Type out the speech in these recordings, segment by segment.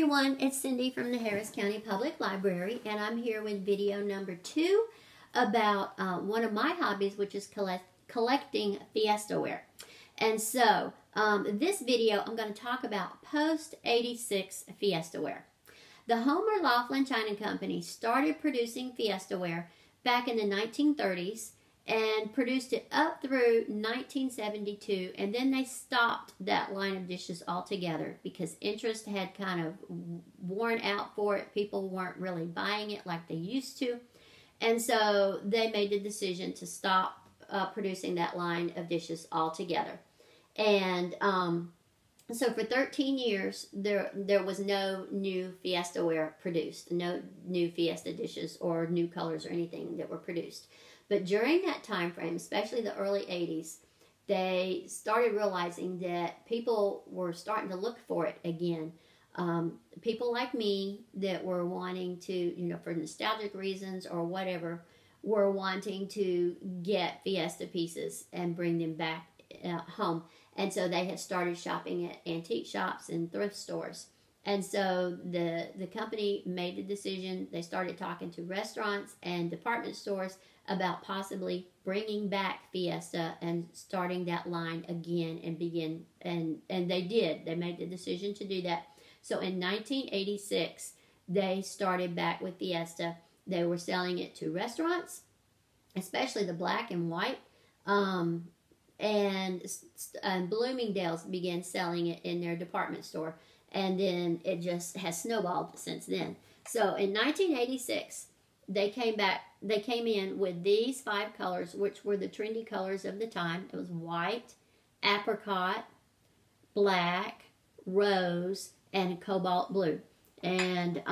everyone, it's Cindy from the Harris County Public Library, and I'm here with video number 2 about one of my hobbies, which is collecting Fiesta ware. And so, this video, I'm going to talk about post-86 Fiesta ware. The Homer Laughlin China Company started producing Fiesta ware back in the 1930s and produced it up through 1972, and then they stopped that line of dishes altogether because interest had kind of worn out for it. People weren't really buying it like they used to, and so they made the decision to stop producing that line of dishes altogether. And so for 13 years, there was no new Fiesta ware produced, no new Fiesta dishes or new colors or anything that were produced. But during that time frame, especially the early 80s, they started realizing that people were starting to look for it again. People like me that were wanting to, for nostalgic reasons or whatever, were wanting to get Fiesta pieces and bring them back home. And so they had started shopping at antique shops and thrift stores. And so the company made the decision. They started talking to restaurants and department stores about possibly bringing back Fiesta and starting that line again and they did. They made the decision to do that. So in 1986, they started back with Fiesta. They were selling it to restaurants, especially the black and white, and Bloomingdale's began selling it in their department store. And then it just has snowballed since then. So in 1986, they came in with these 5 colors, which were the trendy colors of the time. It was white, apricot, black, rose, and cobalt blue. And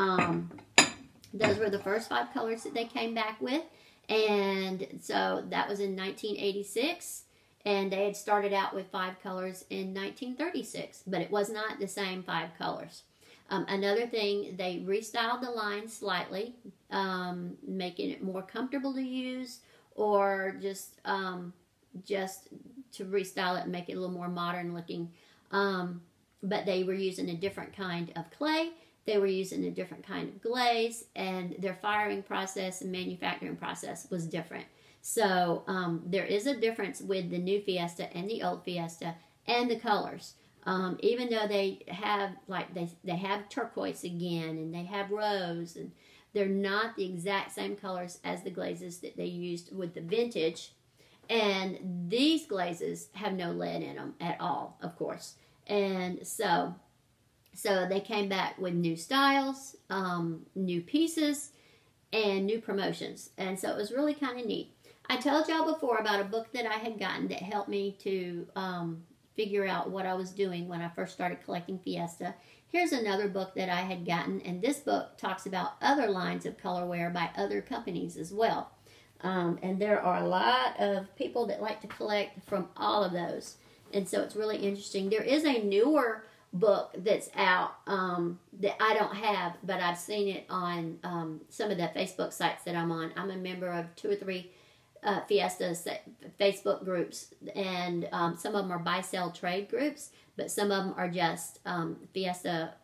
those were the first 5 colors that they came back with. And so that was in 1986. And they had started out with 5 colors in 1936, but it was not the same 5 colors. Another thing, they restyled the line slightly, making it more comfortable to use, or just to restyle it and make it a little more modern looking. But they were using a different kind of clay. They were using a different kind of glaze, and their firing process and manufacturing process was different. So there is a difference with the new Fiesta and the old Fiesta and the colors. Even though they have they have turquoise again and they have rose, and they're not the exact same colors as the glazes that they used with the vintage. And these glazes have no lead in them at all, of course. And so they came back with new styles, new pieces, and new promotions. And so it was really kind of neat. I told y'all before about a book that I had gotten that helped me to figure out what I was doing when I first started collecting Fiesta. Here's another book that I had gotten, and this book talks about other lines of colorware by other companies as well. And there are a lot of people that like to collect from all of those. And so it's really interesting. There is a newer book that's out that I don't have, but I've seen it on some of the Facebook sites that I'm on. I'm a member of 2 or 3 Fiesta Facebook groups, and some of them are buy-sell trade groups, but some of them are just Fiesta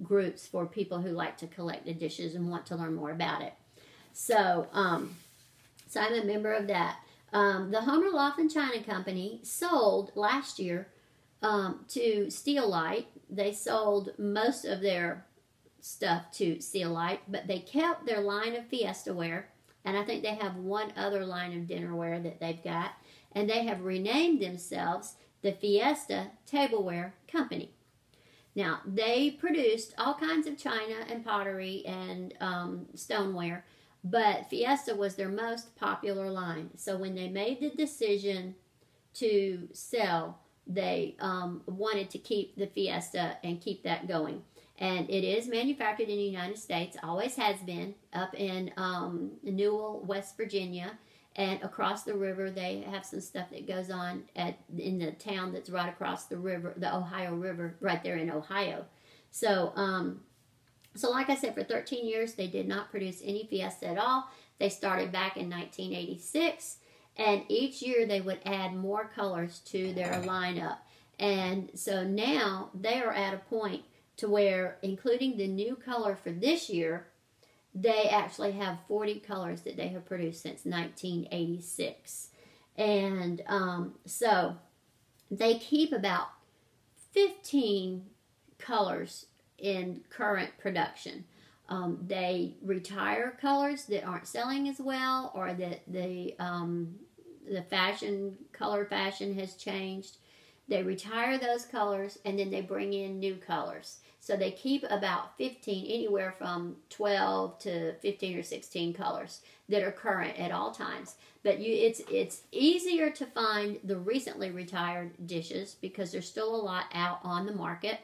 groups for people who like to collect the dishes and want to learn more about it. So, so I'm a member of that. The Homer Laughlin China Company sold last year to Steelite. They sold most of their stuff to Steelite, but they kept their line of Fiesta ware. And I think they have one other line of dinnerware that they've got. And they have renamed themselves the Fiesta Tableware Company. Now, they produced all kinds of china and pottery and stoneware, but Fiesta was their most popular line. So when they made the decision to sell, they wanted to keep the Fiesta and keep that going. And it is manufactured in the United States, always has been, up in Newell, West Virginia. And across the river, they have some stuff that goes on in the town that's right across the river, the Ohio River, right there in Ohio. So, so like I said, for 13 years, they did not produce any Fiesta at all. They started back in 1986. And each year, they would add more colors to their lineup. And so now, they are at a point to where, including the new color for this year, they actually have 40 colors that they have produced since 1986. And so they keep about 15 colors in current production. They retire colors that aren't selling as well, or that the color fashion has changed. They retire those colors, and then they bring in new colors. So they keep about 15, anywhere from 12 to 15 or 16 colors that are current at all times. But it's easier to find the recently retired dishes because there's still a lot out on the market,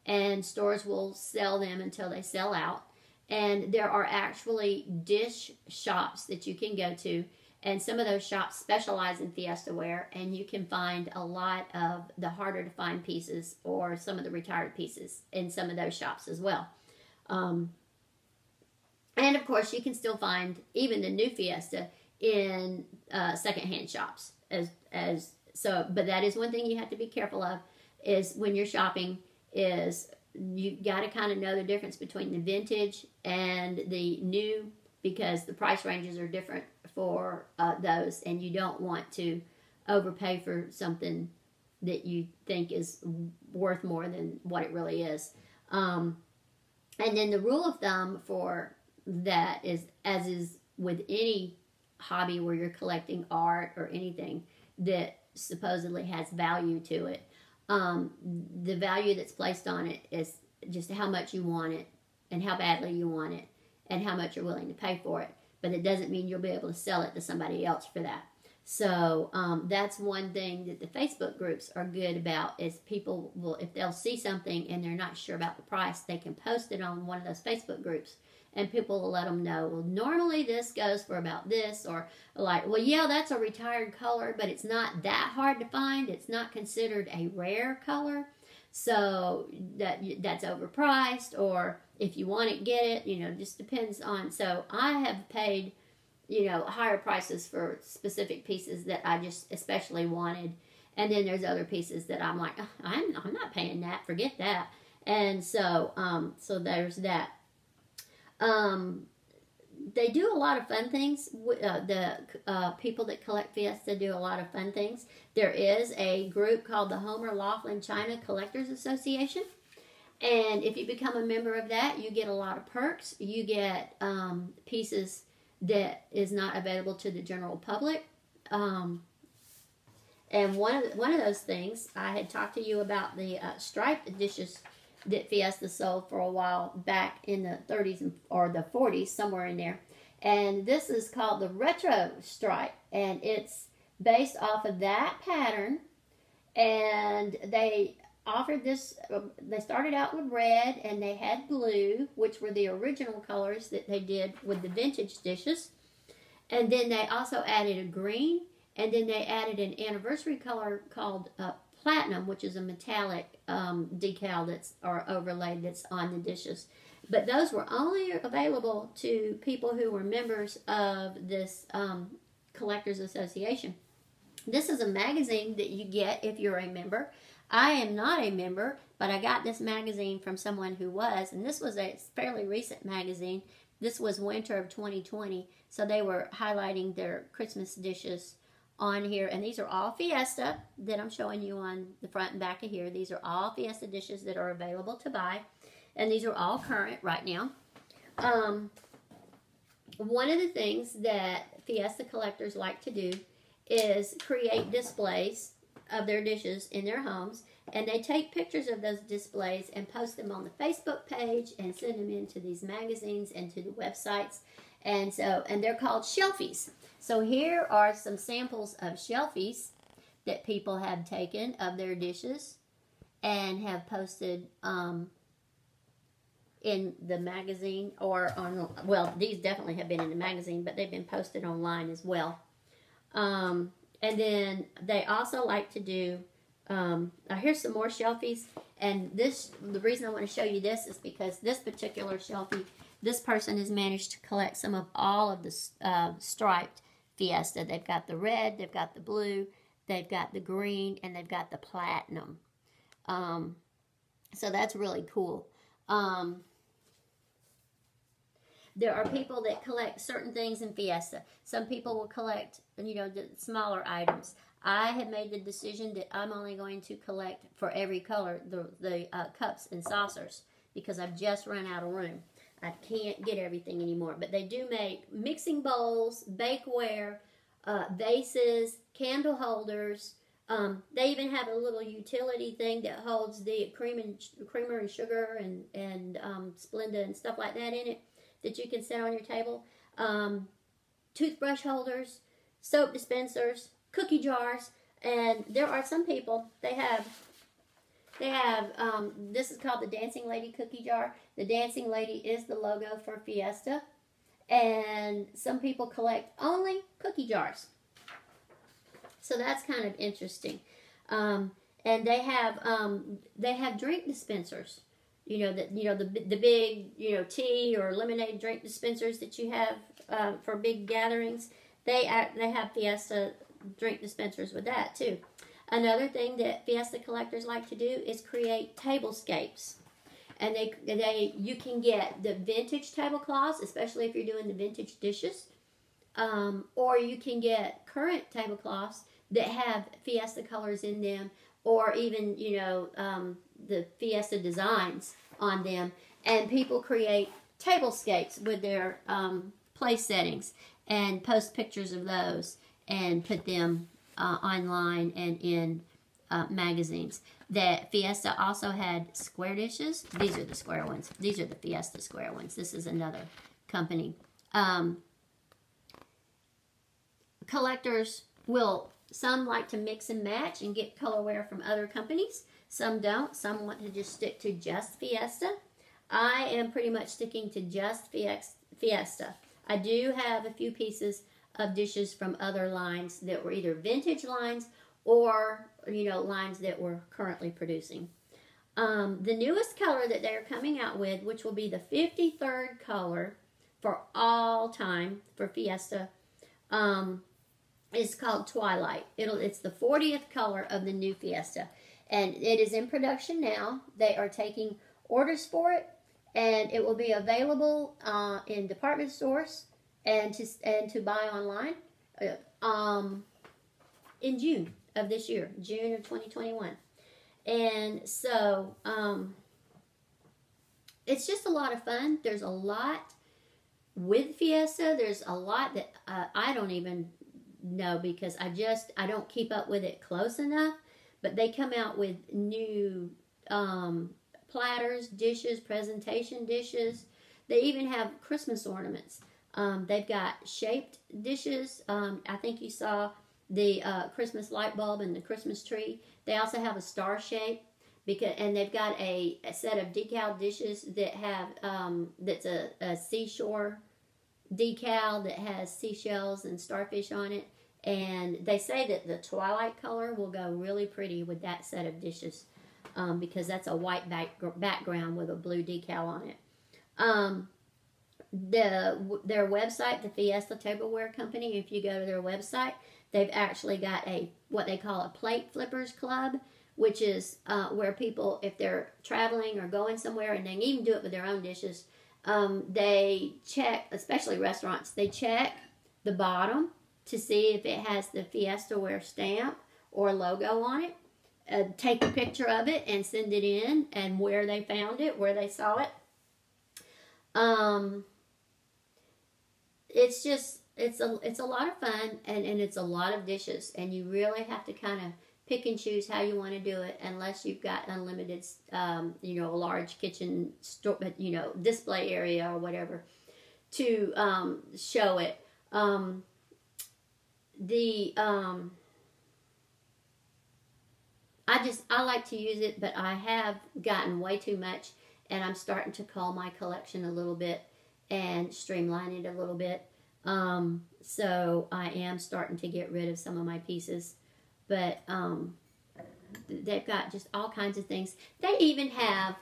and stores will sell them until they sell out. And there are actually dish shops that you can go to, and some of those shops specialize in Fiesta ware, and you can find a lot of the harder to find pieces or some of the retired pieces in some of those shops as well. And of course, you can still find even the new Fiesta in secondhand shops. But that is one thing you have to be careful of, is when you're shopping, is you got to kind of know the difference between the vintage and the new, because the price ranges are different for those, and you don't want to overpay for something that you think is worth more than what it really is. And then the rule of thumb for that is, as is with any hobby where you're collecting art or anything that supposedly has value to it, the value that's placed on it is just how much you want it and how badly you want it and how much you're willing to pay for it. But it doesn't mean you'll be able to sell it to somebody else for that. So that's one thing that the Facebook groups are good about, is people will, if they'll see something and they're not sure about the price, they can post it on one of those Facebook groups, and people will let them know, well, normally this goes for about this, or like, well, yeah, that's a retired color, but it's not that hard to find. It's not considered a rare color, so that's overpriced, or if you want it, get it, just depends on. So I have paid, higher prices for specific pieces that I just especially wanted. And then there's other pieces that I'm like, oh, I'm not paying that, forget that. And so, so there's that. They do a lot of fun things. The people that collect Fiesta do a lot of fun things. There is a group called the Homer Laughlin China Collectors Association. And if you become a member of that, you get a lot of perks. You get pieces that is not available to the general public. And one of those things, I had talked to you about the striped dishes that Fiesta sold for a while back in the 30s or the 40s, somewhere in there. And this is called the Retro Stripe, and it's based off of that pattern. And they offered this, they started out with red, and they had blue, which were the original colors that they did with the vintage dishes. And then they also added a green, and then they added an anniversary color called platinum, which is a metallic decal or overlay that's on the dishes. But those were only available to people who were members of this Collectors Association. This is a magazine that you get if you're a member. I am not a member, but I got this magazine from someone who was, and this was a fairly recent magazine. This was winter of 2020, so they were highlighting their Christmas dishes on here, and these are all Fiesta that I'm showing you on the front and back of here. These are all Fiesta dishes that are available to buy, and these are all current right now. One of the things that Fiesta collectors like to do is create displays of their dishes in their homes, and they take pictures of those displays and post them on the Facebook page and send them into these magazines and to the websites. And they're called shelfies. So here are some samples of shelfies that people have taken of their dishes and have posted in the magazine, or on, well, these definitely have been in the magazine, but they've been posted online as well. And then they also like to do, here's some more shelfies, and the reason I want to show you this is because this particular shelfie, this person has managed to collect some of all of the striped Fiesta. They've got the red, they've got the blue, they've got the green, and they've got the platinum. So that's really cool. There are people that collect certain things in Fiesta. Some people will collect, the smaller items. I have made the decision that I'm only going to collect for every color the cups and saucers because I've just run out of room. I can't get everything anymore. But they do make mixing bowls, bakeware, vases, candle holders. They even have a little utility thing that holds the creamer and sugar and Splenda and stuff like that in it that you can set on your table. Toothbrush holders, soap dispensers, cookie jars, and there are some people they have this is called the Dancing Lady cookie jar. The Dancing Lady is the logo for Fiesta, and some people collect only cookie jars. So that's kind of interesting. And they have drink dispensers. The big tea or lemonade drink dispensers that you have for big gatherings. They have Fiesta drink dispensers with that too. Another thing that Fiesta collectors like to do is create tablescapes. And you can get the vintage tablecloths, especially if you're doing the vintage dishes. Or you can get current tablecloths that have Fiesta colors in them, or even, the Fiesta designs on them. And people create tablescapes with their place settings and post pictures of those and put them online and in magazines. That Fiesta also had square dishes. These are the square ones. These are the Fiesta square ones. This is another company. Collectors some like to mix and match and get colorware from other companies. Some don't. Some want to just stick to just Fiesta. I am pretty much sticking to just Fiesta. I do have a few pieces of dishes from other lines that were either vintage lines or, lines that we're currently producing. The newest color that they're coming out with, which will be the 53rd color for all time for Fiesta, is called Twilight. It's the 40th color of the new Fiesta. And it is in production now. They are taking orders for it, and it will be available in department stores and to buy online in June of this year, June of 2021. And so it's just a lot of fun. There's a lot with Fiesta. There's a lot that I don't even know because I don't keep up with it close enough. But they come out with new platters, dishes, presentation dishes. They even have Christmas ornaments. They've got shaped dishes. I think you saw the Christmas light bulb and the Christmas tree. They also have a star shape, and they've got a set of decal dishes that have that's a seashore decal that has seashells and starfish on it. And they say that the Twilight color will go really pretty with that set of dishes because that's a white background with a blue decal on it. Their website, the Fiesta Tableware Company, if you go to their website, they've actually got what they call a plate flippers club, which is where people, if they're traveling or going somewhere, and they can even do it with their own dishes, they check, especially restaurants, they check the bottom to see if it has the Fiestaware stamp or logo on it. Take a picture of it and send it in, and where they found it, where they saw it. It's a lot of fun, and it's a lot of dishes, and you really have to kind of pick and choose how you want to do it, unless you've got unlimited, a large kitchen, display area or whatever to show it. I like to use it, but I have gotten way too much, and I'm starting to cull my collection a little bit and streamline it a little bit. So I am starting to get rid of some of my pieces, but they've got just all kinds of things. They even have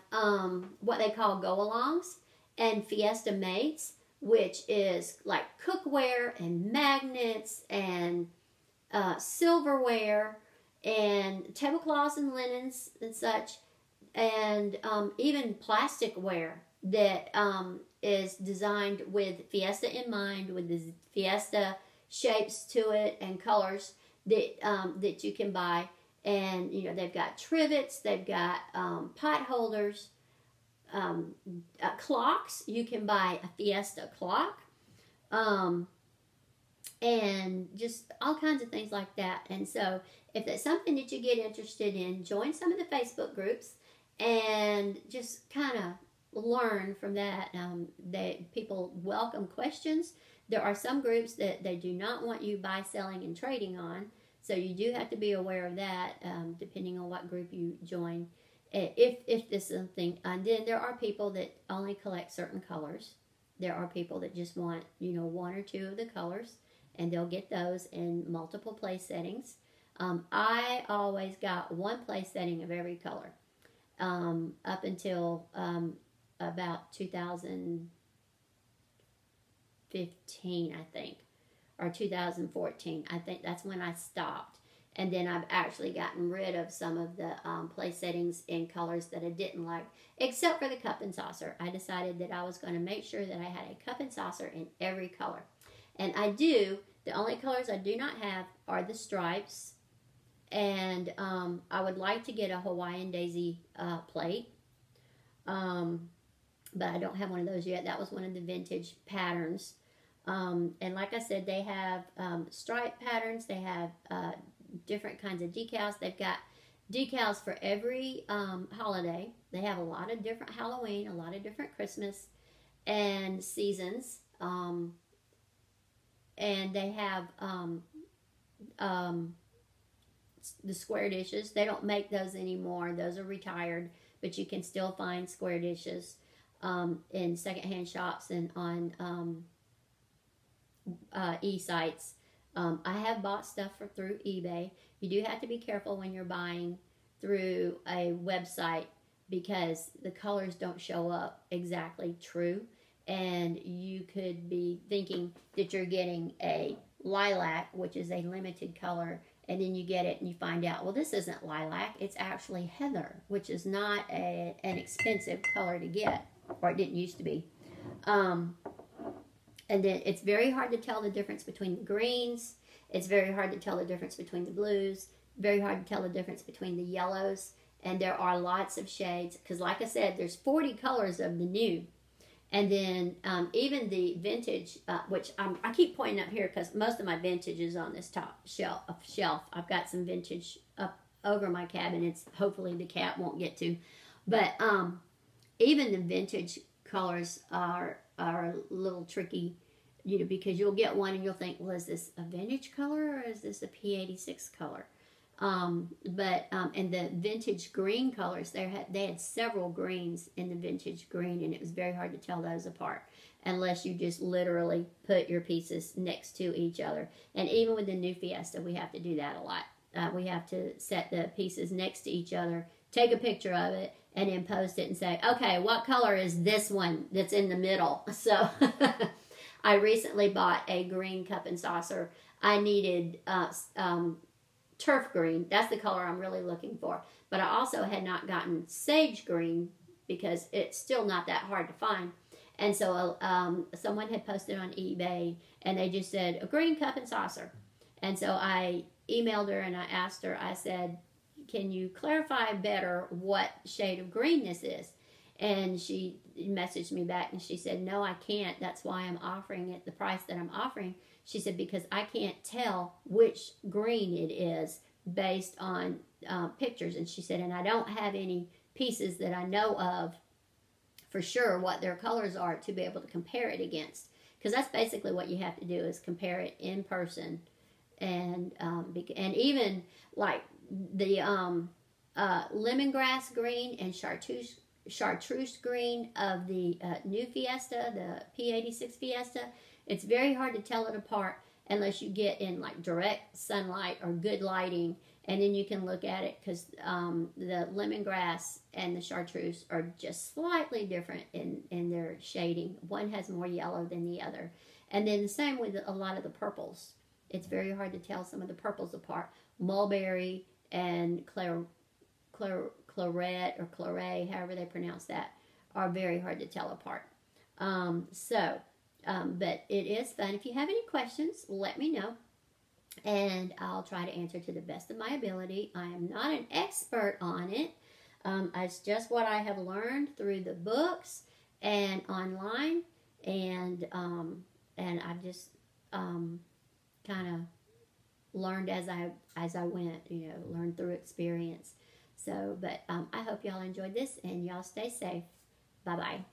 what they call go-alongs and Fiesta mates, which is like cookware and magnets and silverware and tablecloths and linens and such. and even plastic ware that is designed with Fiesta in mind, with the Fiesta shapes to it and colors that that you can buy. And you know, they've got trivets, they've got pot holders, clocks. You can buy a Fiesta clock, and just all kinds of things like that. And so if that's something that you get interested in, join some of the Facebook groups and just kind of learn from that. People welcome questions. There are some groups that they do not want you buy, selling, and trading on. So you do have to be aware of that, depending on what group you join. If this is something, and then there are people that only collect certain colors. There are people that just want, you know, one or two of the colors, and they'll get those in multiple place settings. I always got one place setting of every color up until about 2015, I think, or 2014. I think that's when I stopped. And then I've actually gotten rid of some of the place settings in colors that I didn't like, except for the cup and saucer. I decided that I was going to make sure that I had a cup and saucer in every color. And I do. The only colors I do not have are the stripes. And I would like to get a Hawaiian daisy plate. But I don't have one of those yet. That was one of the vintage patterns. And like I said, they have stripe patterns. They have different kinds of decals. They've got decals for every holiday. They have a lot of different Halloween, a lot of different Christmas and seasons. And they have the square dishes. They don't make those anymore. Those are retired, but you can still find square dishes in secondhand shops and on e-sites. I have bought stuff through eBay. You do have to be careful when you're buying through a website because the colors don't show up exactly true, and you could be thinking that you're getting a lilac, which is a limited color, and then you get it and you find out, well, this isn't lilac, it's actually heather, which is not an expensive color to get, or it didn't used to be. And then it's very hard to tell the difference between the greens. It's very hard to tell the difference between the blues. Very hard to tell the difference between the yellows. And there are lots of shades. Because like I said, there's 40 colors of the new. And then even the vintage, which I keep pointing up here because most of my vintage is on this top shelf. I've got some vintage up over my cabinets. Hopefully the cat won't get to. But even the vintage colors are a little tricky, you know, because you'll get one and you'll think, well, is this a vintage color or is this a P86 color? And the vintage green colors, they had several greens in the vintage green, and it was very hard to tell those apart unless you just literally put your pieces next to each other. And even with the new Fiesta, we have to do that a lot. We have to set the pieces next to each other, take a picture of it, and then post it and say, okay, what color is this one that's in the middle? So I recently bought a green cup and saucer. I needed turf green. That's the color I'm really looking for. But I also had not gotten sage green because it's still not that hard to find. And so someone had posted on eBay and they just said, a green cup and saucer. And so I emailed her and I asked her, I said, can you clarify better what shade of green this is? And she messaged me back and she said, no, I can't. That's why I'm offering it the price that I'm offering. She said, because I can't tell which green it is based on pictures. And she said, and I don't have any pieces that I know of for sure what their colors are to be able to compare it against. Because that's basically what you have to do is compare it in person. And even like the lemongrass green and chartreuse green of the new Fiesta, the P86 Fiesta, it's very hard to tell it apart unless you get in like direct sunlight or good lighting, and then you can look at it because the lemongrass and the chartreuse are just slightly different in their shading. One has more yellow than the other. And then the same with a lot of the purples. It's very hard to tell some of the purples apart. Mulberry and claret or claret, however they pronounce that, are very hard to tell apart. But it is fun. If you have any questions, let me know, and I'll try to answer to the best of my ability. I am not an expert on it. It's just what I have learned through the books and online, and I've just kind of learned as I went, learned through experience. So, but I hope y'all enjoyed this, and y'all stay safe. Bye-bye.